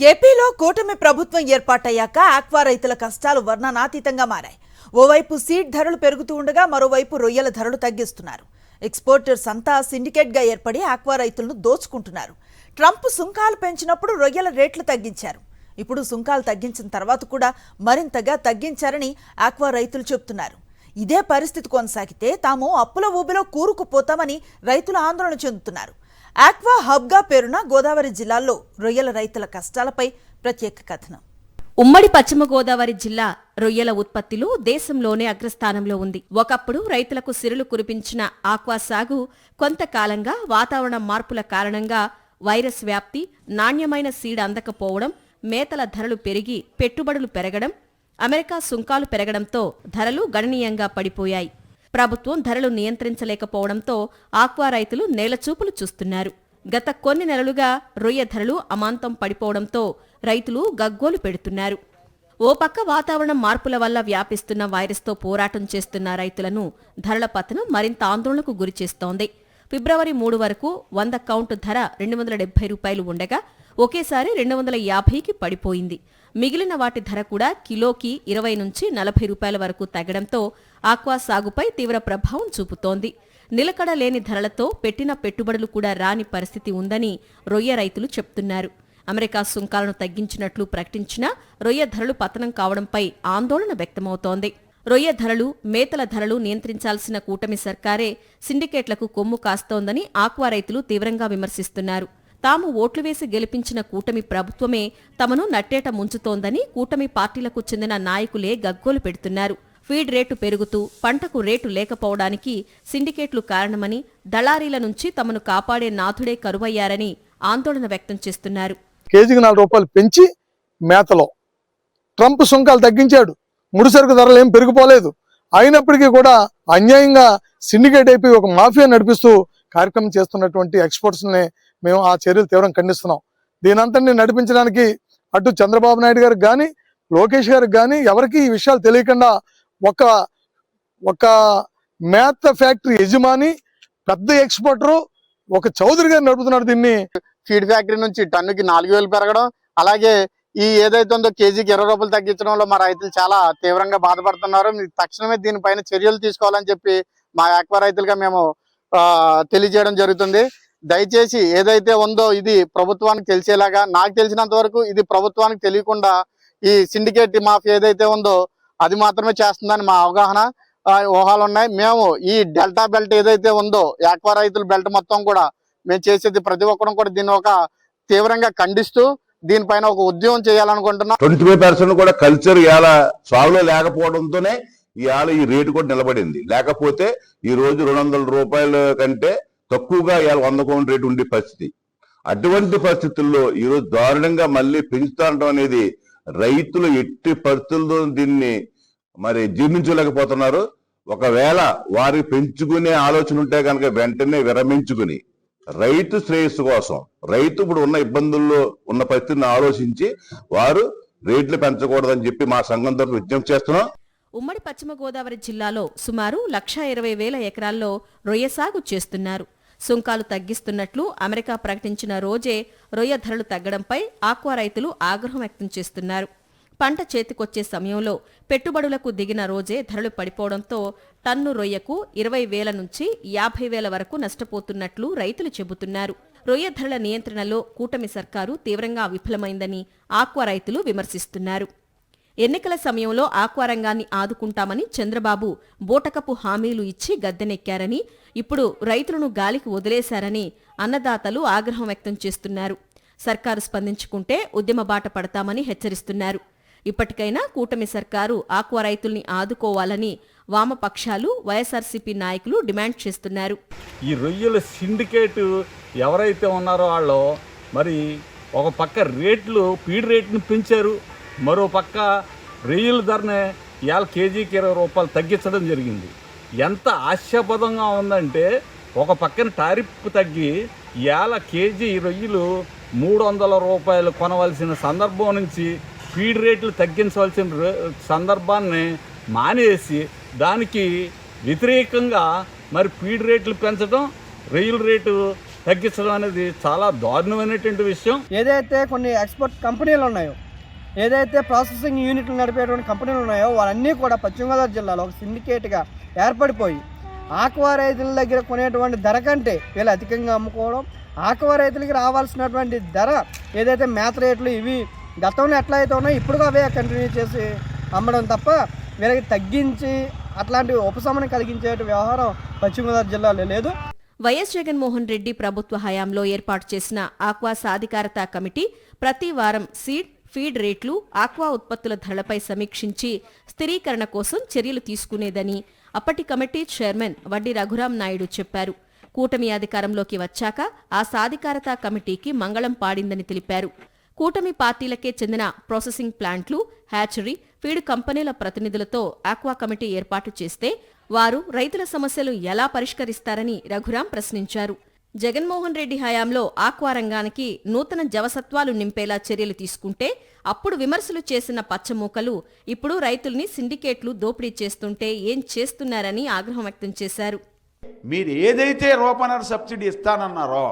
ఏపీలో కూటమి ప్రభుత్వం ఏర్పాటయ్యాక ఆక్వా రైతుల కష్టాలు వర్ణనాతీతంగా మారాయి. ఓవైపు సీడ్ ధరలు పెరుగుతూ ఉండగా మరోవైపు రొయ్యల ధరలు తగ్గిస్తున్నారు. ఎక్స్పోర్టర్స్ అంతా సిండికేట్గా ఏర్పడి ఆక్వా రైతులను దోచుకుంటున్నారు. ట్రంప్ సుంకాలు పెంచినప్పుడు రొయ్యల రేట్లు తగ్గించారు. ఇప్పుడు సుంకాలు తగ్గించిన తర్వాత కూడా మరింతగా తగ్గించారని ఆక్వా రైతులు చెబుతున్నారు. ఇదే పరిస్థితి కొనసాగితే తాము అప్పుల ఊబిలో కూరుకుపోతామని రైతులు ఆందోళన చెందుతున్నారు. ఆక్వా హబ్గా పేరున గోదావరి జిల్లాలో రొయ్యల రైతుల కష్టాలపై ప్రత్యేక కథనం. ఉమ్మడి పశ్చిమ గోదావరి జిల్లా రొయ్యల ఉత్పత్తిలో దేశంలోనే అగ్రస్థానంలో ఉంది. ఒకప్పుడు రైతులకు సిరులు కురిపించిన ఆక్వా సాగు కొంతకాలంగా వాతావరణ మార్పుల కారణంగా వైరస్ వ్యాప్తి, నాణ్యమైన సీడ్ అందకపోవడం, మేతల ధరలు పెరిగి పెట్టుబడులు పెరగడం, అమెరికా సుంకాలు పెరగడంతో ధరలు గణనీయంగా పడిపోయాయి. ప్రభుత్వం ధరలు నియంత్రించలేకపోవడంతో ఆక్వా రైతులు నేలచూపులు చూస్తున్నారు. గత కొన్ని నెలలుగా రొయ్య ధరలు అమాంతం పడిపోవడంతో రైతులు గగ్గోలు పెడుతున్నారు. ఓ పక్క వాతావరణ మార్పుల వల్ల వ్యాపిస్తున్న వైరస్తో పోరాటం చేస్తున్న రైతులను ధరల పతనం మరింత ఆందోళనకు గురిచేస్తోంది. ఫిబ్రవరి 3 వరకు 100 కౌంటు ధర ₹270 ఉండగా ఒకేసారి 250కి పడిపోయింది. మిగిలిన వాటి ధర కూడా కిలోకి 20 నుంచి ₹40 వరకు తగ్గడంతో ఆక్వా సాగుపై తీవ్ర ప్రభావం చూపుతోంది. నిలకడ లేని ధరలతో పెట్టిన పెట్టుబడులు కూడా రాని పరిస్థితి ఉందని రొయ్య రైతులు చెప్తున్నారు. అమెరికా సుంకాలను తగ్గించినట్లు ప్రకటించినా రొయ్య ధరలు పతనం కావడంపై ఆందోళన వ్యక్తమవుతోంది. రొయ్య ధరలు, మేతల ధరలు నియంత్రించాల్సిన కూటమి సర్కారే సిండికేట్లకు కొమ్ము కాస్తోందని ఆక్వా రైతులు తీవ్రంగా విమర్శిస్తున్నారు. తాము ఓట్లు వేసి గెలిపించిన కూటమి ప్రభుత్వమే తమను నట్టేట ముంచుతోందని కూటమి పార్టీలకు చెందిన నాయకులే గగ్గోలు పెడుతున్నారు. ఫీడ్ రేటు పెరుగుతూ పంటకు రేటు లేకపోవడానికి సిండికేట్లు కారణమని, దళారీల నుంచి తమను కాపాడే నాథుడే కరువయ్యారని ఆందోళన వ్యక్తం చేస్తున్నారు. కేజీకి ₹4 పెంచి మేతలో ట్రంప్ సుంకాలు తగ్గించాడు. ముడిసరుకు ధరలు ఏం పెరిగిపోలేదు. అయినప్పటికీ కూడా అన్యాయంగా సిండికేట్ అయిపోయి ఒక మాఫియా నడిపిస్తూ కార్యక్రమం చేస్తున్నటువంటి ఎక్స్పోర్ట్స్ని మేము ఆ చర్యలు తీవ్రంగా ఖండిస్తున్నాం. దీనంతటిని నడిపించడానికి అటు చంద్రబాబు నాయుడు గారికి కానీ, లోకేష్ గారికి కానీ ఎవరికి ఈ విషయాలు తెలియకుండా ఒక మేత ఫ్యాక్టరీ యజమాని, పెద్ద ఎక్స్పోర్టరు, ఒక చౌదరి గారు నడుపుతున్నారు దీన్ని. ఫీడ్ ఫ్యాక్టరీ నుంచి టన్నుకి 4000 పెరగడం, అలాగే ఈ ఏదైతే ఉందో కేజీకి ₹20 తగ్గించడంలో మా రైతులు చాలా తీవ్రంగా బాధపడుతున్నారు. మీరు తక్షణమే దీనిపైన చర్యలు తీసుకోవాలని చెప్పి మా ఆక్వా రైతులుగా మేము తెలియజేయడం జరుగుతుంది. దయచేసి ఏదైతే ఉందో ఇది ప్రభుత్వానికి తెలిసేలాగా, నాకు తెలిసినంత వరకు ఇది ప్రభుత్వానికి తెలియకుండా ఈ సిండికేట్ మాఫియా ఏదైతే ఉందో అది మాత్రమే చేస్తుందని మా అవగాహన, ఊహాలు ఉన్నాయి. మేము ఈ డెల్టా బెల్ట్ ఏదైతే ఉందో ఆక్వా రైతుల బెల్ట్ మొత్తం కూడా మేము చేసేది ప్రతి ఒక్కరం కూడా దీన్ని ఒక తీవ్రంగా ఖండిస్తూ దీనిపైన ఒక ఉద్యమం చేయాలనుకుంటున్నాం. 25% కూడా కల్చర్ ఇవాళ సాగులో లేకపోవడంతోనే ఇవాళ ఈ రేటు కూడా నిలబడింది. లేకపోతే ఈ రోజు ₹200 కంటే తక్కువగా ఇవాళ 100 కౌంట్ రేటు ఉండే పరిస్థితి. అటువంటి పరిస్థితుల్లో ఈరోజు దారుణంగా మళ్ళీ పెంచుతాండం అనేది రైతులు ఎట్టి పరిస్థితుల్లో దీన్ని మరి జీర్ణించలేకపోతున్నారు. ఒకవేళ వారికి పెంచుకునే ఆలోచన ఉంటే కనుక వెంటనే విరమించుకుని రైతు శ్రేయస్సు కోసం, రైతు ఇప్పుడు ఉన్న ఇబ్బందుల్లో ఉన్న పరిస్థితిని ఆలోచించి వారు రేట్లు పెంచకూడదని చెప్పి మా సంఘం తరఫున విజ్ఞప్తి చేస్తున్నాం. ఉమ్మడి పశ్చిమ గోదావరి జిల్లాలో సుమారు 1,20,000 ఎకరాల్లో రొయ్య సాగు చేస్తున్నారు. సుంకాలు తగ్గిస్తున్నట్లు అమెరికా ప్రకటించిన రోజే రొయ్య ధరలు తగ్గడంపై ఆక్వా రైతులు ఆగ్రహం వ్యక్తం చేస్తున్నారు. పంట చేతికొచ్చే సమయంలో పెట్టుబడులకు దిగిన రోజే ధరలు పడిపోవడంతో టన్ను రొయ్యకు 20,000 నుంచి 50,000 వరకు నష్టపోతున్నట్లు రైతులు చెబుతున్నారు. రొయ్య ధరల నియంత్రణలో కూటమి సర్కారు తీవ్రంగా విఫలమైందని ఆక్వా రైతులు విమర్శిస్తున్నారు. ఎన్నికల సమయంలో ఆక్వా రంగాన్ని ఆదుకుంటామని చంద్రబాబు బూటకపు హామీలు ఇచ్చి గద్దెనెక్కారని, ఇప్పుడు రైతులను గాలికి వదిలేశారని అన్నదాతలు ఆగ్రహం వ్యక్తం చేస్తున్నారు. సర్కారు స్పందించుకుంటే ఉద్యమ బాట పడతామని హెచ్చరిస్తున్నారు. ఇప్పటికైనా కూటమి సర్కారు ఆక్వా రైతుల్ని ఆదుకోవాలని వామపక్షాలు, వైఎస్ఆర్సీపీ నాయకులు డిమాండ్ చేస్తున్నారు. ఈ రొయ్యల సిండికేట్ ఎవరైతే ఉన్నారో వాళ్ళు మరి ఒక పక్క ఫీడ్ రేట్ను పెంచారు, మరో పక్క రొయ్యల ధరనే ఇవాళ కేజీకి ₹20 తగ్గించడం జరిగింది. ఎంత ఆశాపదంగా ఉందంటే ఒక పక్కన టారిఫ్ తగ్గి ఇవాళ కేజీ రొయ్యలు ₹300 కొనవలసిన సందర్భం నుంచి ఫీడ్ రేట్లు తగ్గించవలసిన సందర్భాన్ని మానేసి దానికి వ్యతిరేకంగా మరి ఫీడ్ రేట్లు పెంచడం, రొయ్యల రేటు తగ్గించడం అనేది చాలా దారుణమైనటువంటి విషయం. ఏదైతే కొన్ని ఎక్స్పోర్ట్ కంపెనీలు ఉన్నాయో, ఏదైతే ప్రాసెసింగ్ యూనిట్లు నడిపేటువంటి కంపెనీలు ఉన్నాయో, వాళ్ళన్నీ కూడా పశ్చిమ గోదావరి జిల్లాలో ఒక సిండికేట్గా ఏర్పడిపోయి ఆక్వా రైతుల దగ్గర కొనేటువంటి ధర కంటే వీళ్ళు అధికంగా అమ్ముకోవడం, ఆక్వా రైతులకి రావాల్సినటువంటి ధర ఏదైతే మేత రేట్లు ఇవి గతంలో ఎట్లా అయితే ఉన్నాయో ఇప్పుడు అవే కంటిన్యూ చేసి అమ్మడం తప్ప వీళ్ళకి తగ్గించి అట్లాంటి ఉపశమనం కలిగించే వ్యవహారం పశ్చిమ గోదావరి జిల్లాలో లేదు. వైఎస్ జగన్మోహన్ రెడ్డి ప్రభుత్వ హయాంలో ఏర్పాటు చేసిన ఆక్వా సాధికారత కమిటీ ప్రతి వారం సీడ్, ఫీడ్ రేట్లు, ఆక్వా ఉత్పత్తుల ధరలపై సమీక్షించి స్థిరీకరణ కోసం చర్యలు తీసుకునేదని అప్పటి కమిటీ చైర్మన్ వడ్డీ రఘురాం నాయుడు చెప్పారు. కూటమి అధికారంలోకి వచ్చాక ఆ సాధికారత కమిటీకి మంగళం పాడిందని తెలిపారు. కూటమి పార్టీలకే చెందిన ప్రాసెసింగ్ ప్లాంట్లు, హ్యాచరీ, ఫీడ్ కంపెనీల ప్రతినిధులతో ఆక్వా కమిటీ ఏర్పాటు చేస్తే వారు రైతుల సమస్యలు ఎలా పరిష్కరిస్తారని రఘురాం ప్రశ్నించారు. జగన్మోహన్ రెడ్డి హయాంలో ఆక్వా రంగానికి నూతన జవసత్వాలు నింపేలా చర్యలు తీసుకుంటే అప్పుడు విమర్శలు చేసిన పచ్చమూకలు ఇప్పుడు రైతుల్ని సిండికేట్లు దోపిడీ చేస్తుంటే ఏం చేస్తున్నారని ఆగ్రహం వ్యక్తం చేశారు. మీరు ఏదైతే రూపాయన్నర సబ్సిడీ ఇస్తానన్నారో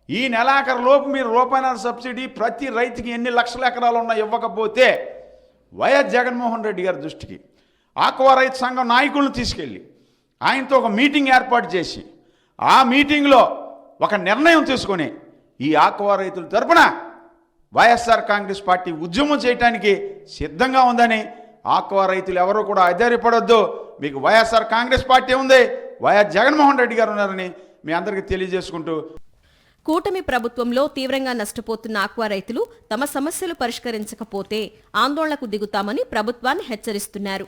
ఈ నెలాఖరులోపు మీరు రూపాయన్నర సబ్సిడీ ప్రతి రైతుకి ఎన్ని లక్షల ఎకరాలు ఉన్నా ఇవ్వకపోతే వైఎస్ జగన్మోహన్ రెడ్డి గారి దృష్టికి ఆక్వా రైతు సంఘం నాయకులను తీసుకెళ్ళి ఆయనతో ఒక మీటింగ్ ఏర్పాటు చేసి ఆ మీటింగ్లో ఒక నిర్ణయం తీసుకొని ఈ ఆక్వా రైతుల తరపున వైఎస్ఆర్ కాంగ్రెస్ పార్టీ ఉద్యమం చేయడానికి సిద్ధంగా ఉందని, ఆక్వా రైతులు ఎవరు కూడా ఆధారపడొద్దు, మీకు వైఎస్ఆర్ కాంగ్రెస్ పార్టీ ఉంది, వైఎస్ జగన్మోహన్ రెడ్డి గారు ఉన్నారని మీ అందరికీ తెలియజేసుకుంటూ కూటమి ప్రభుత్వంలో తీవ్రంగా నష్టపోతున్న ఆక్వా రైతులు తమ సమస్యలు పరిష్కరించకపోతే ఆందోళనకు దిగుతామని ప్రభుత్వాన్ని హెచ్చరిస్తున్నారు.